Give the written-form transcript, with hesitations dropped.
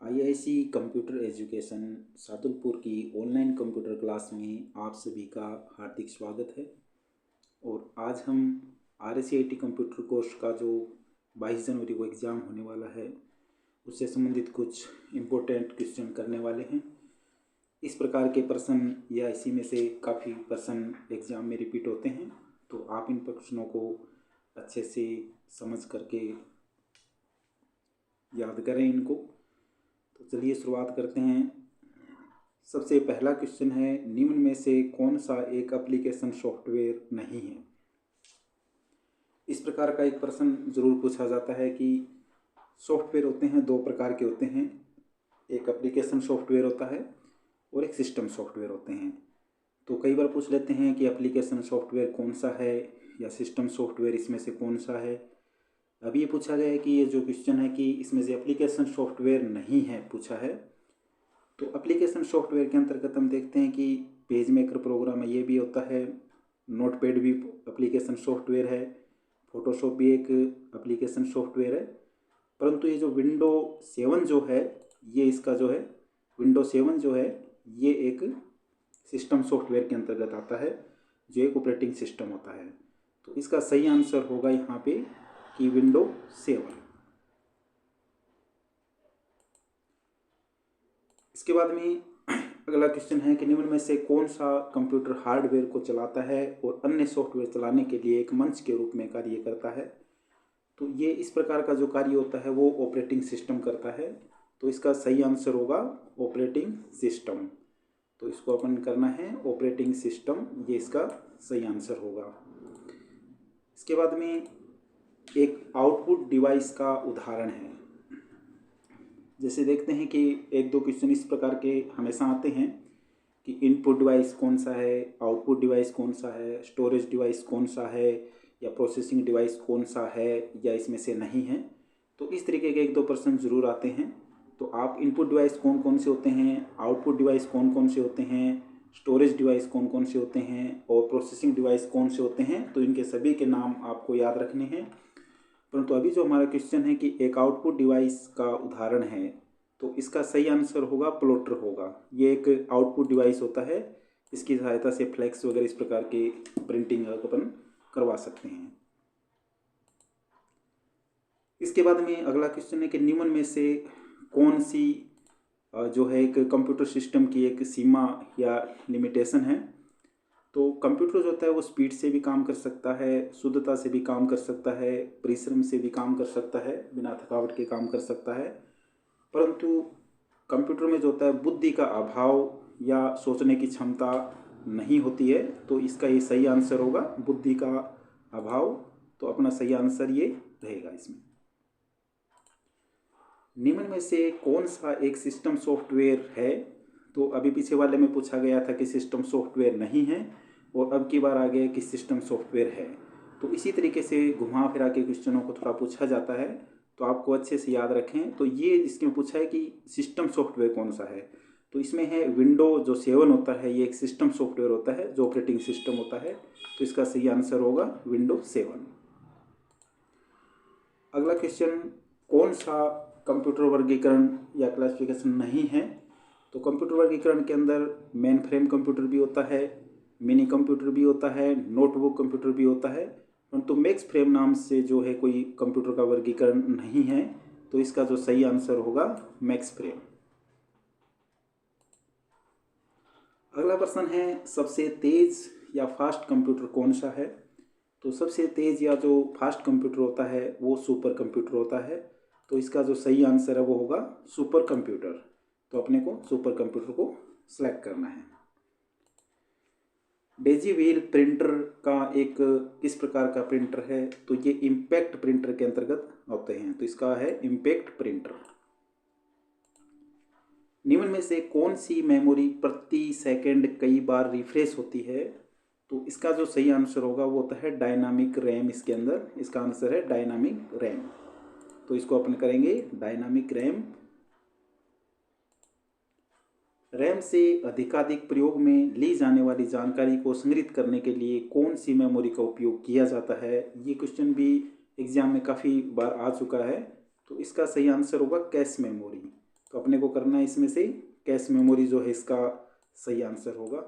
IIC computer education Sadulpur की online computer class में आप सभी का हार्दिक स्वागत है। और आज हम RSCIT कंप्यूटर कोर्स का जो 22 जनवरी को एग्ज़ाम होने वाला है उससे संबंधित कुछ इम्पोर्टेंट क्वेश्चन करने वाले हैं। इस प्रकार के प्रश्न या इसी में से काफ़ी प्रश्न एग्ज़ाम में रिपीट होते हैं, तो आप इन प्रश्नों को अच्छे से समझ करके याद करें इनको। तो चलिए शुरुआत करते हैं। सबसे पहला क्वेश्चन है, निम्न में से कौन सा एक एप्लीकेशन सॉफ्टवेयर नहीं है। इस प्रकार का एक प्रश्न ज़रूर पूछा जाता है कि सॉफ्टवेयर होते हैं दो प्रकार के होते हैं, एक एप्लीकेशन सॉफ्टवेयर होता है और एक सिस्टम सॉफ्टवेयर होते हैं। तो कई बार पूछ लेते हैं कि एप्लीकेशन सॉफ्टवेयर कौन सा है या सिस्टम सॉफ्टवेयर इसमें से कौन सा है। अभी ये पूछा गया है कि ये जो क्वेश्चन है कि इसमें से एप्लीकेशन सॉफ्टवेयर नहीं है पूछा है। तो एप्लीकेशन सॉफ्टवेयर के अंतर्गत हम देखते हैं कि पेज मेकर प्रोग्राम है, ये भी होता है, नोटपैड भी एप्लीकेशन सॉफ्टवेयर है, फोटोशॉप भी एक एप्लीकेशन सॉफ्टवेयर है। परंतु ये जो विंडो 7 जो है, ये इसका जो है विंडो 7 जो है ये एक सिस्टम सॉफ्टवेयर के अंतर्गत आता है, जो एक ऑपरेटिंग सिस्टम होता है। तो इसका सही आंसर होगा यहाँ पे कि विंडो 7। इसके बाद में अगला क्वेश्चन है कि निम्न में से कौन सा कंप्यूटर हार्डवेयर को चलाता है और अन्य सॉफ्टवेयर चलाने के लिए एक मंच के रूप में कार्य करता है। तो ये इस प्रकार का जो कार्य होता है वो ऑपरेटिंग सिस्टम करता है। तो इसका सही आंसर होगा ऑपरेटिंग सिस्टम। तो इसको अपन करना है ऑपरेटिंग सिस्टम, ये इसका सही आंसर होगा। इसके बाद में एक आउटपुट डिवाइस का उदाहरण है। जैसे देखते हैं कि एक दो क्वेश्चन इस प्रकार के हमेशा आते हैं कि इनपुट डिवाइस कौन सा है, आउटपुट डिवाइस कौन सा है, स्टोरेज डिवाइस कौन सा है या प्रोसेसिंग डिवाइस कौन सा है या इसमें से नहीं है। तो इस तरीके के एक दो प्रश्न ज़रूर आते हैं। तो आप इनपुट डिवाइस कौन कौन से होते हैं, आउटपुट डिवाइस कौन कौन से होते हैं, स्टोरेज डिवाइस कौन कौन से होते हैं और प्रोसेसिंग डिवाइस कौन से होते हैं, तो इनके सभी के नाम आपको याद रखने हैं। परंतु अभी जो हमारा क्वेश्चन है कि एक आउटपुट डिवाइस का उदाहरण है, तो इसका सही आंसर होगा प्लॉटर होगा। ये एक आउटपुट डिवाइस होता है, इसकी सहायता से फ्लैक्स वगैरह इस प्रकार के प्रिंटिंग अपन करवा सकते हैं। इसके बाद में अगला क्वेश्चन है कि निम्न में से कौन सी जो है एक कंप्यूटर सिस्टम की एक सीमा या लिमिटेशन है। तो कंप्यूटर जो होता है वो स्पीड से भी काम कर सकता है, शुद्धता से भी काम कर सकता है, परिश्रम से भी काम कर सकता है, बिना थकावट के काम कर सकता है। परंतु कंप्यूटर में जो होता है बुद्धि का अभाव या सोचने की क्षमता नहीं होती है। तो इसका ये सही आंसर होगा बुद्धि का अभाव। तो अपना सही आंसर ये रहेगा इसमें। निम्न में से कौन सा एक सिस्टम सॉफ्टवेयर है। तो अभी पीछे वाले में पूछा गया था कि सिस्टम सॉफ्टवेयर नहीं है और अब की बार आ गया कि सिस्टम सॉफ्टवेयर है। तो इसी तरीके से घुमा फिरा के क्वेश्चनों को थोड़ा पूछा जाता है, तो आपको अच्छे से याद रखें। तो ये इसमें पूछा है कि सिस्टम सॉफ्टवेयर कौन सा है। तो इसमें है विंडो जो 7 होता है, ये एक सिस्टम सॉफ्टवेयर होता है जो ऑपरेटिंग सिस्टम होता है। तो इसका सही आंसर होगा विंडो 7। अगला क्वेश्चन, कौन सा कंप्यूटर वर्गीकरण या क्लासिफिकेशन नहीं है। तो कंप्यूटर वर्गीकरण के अंदर मेन फ्रेम कंप्यूटर भी होता है, मिनी कंप्यूटर भी होता है, नोटबुक कंप्यूटर भी होता है, परंतु मैक्स फ्रेम नाम से जो है कोई कंप्यूटर का वर्गीकरण नहीं है। तो इसका जो सही आंसर होगा मैक्स फ्रेम। अगला प्रश्न है, सबसे तेज या फास्ट कंप्यूटर कौन सा है। तो सबसे तेज या जो फास्ट कंप्यूटर होता है वो सुपर कंप्यूटर होता है। तो इसका जो सही आंसर है वो होगा सुपर कंप्यूटर। तो अपने को सुपर कंप्यूटर को सिलेक्ट करना है। डेजी व्हील प्रिंटर का एक किस प्रकार का प्रिंटर है। तो ये इम्पैक्ट प्रिंटर के अंतर्गत आते हैं। तो इसका है इम्पैक्ट प्रिंटर। निम्न में से कौन सी मेमोरी प्रति सेकंड कई बार रिफ्रेश होती है। तो इसका जो सही आंसर होगा वो होता है डायनामिक रैम। इसके अंदर इसका आंसर है डायनामिक रैम। तो इसको अपन करेंगे डायनामिक रैम। रैम से अधिकाधिक प्रयोग में ली जाने वाली जानकारी को संग्रहित करने के लिए कौन सी मेमोरी का उपयोग किया जाता है। ये क्वेश्चन भी एग्जाम में काफ़ी बार आ चुका है। तो इसका सही आंसर होगा कैश मेमोरी। तो अपने को करना है इसमें से कैश मेमोरी जो है इसका सही आंसर होगा।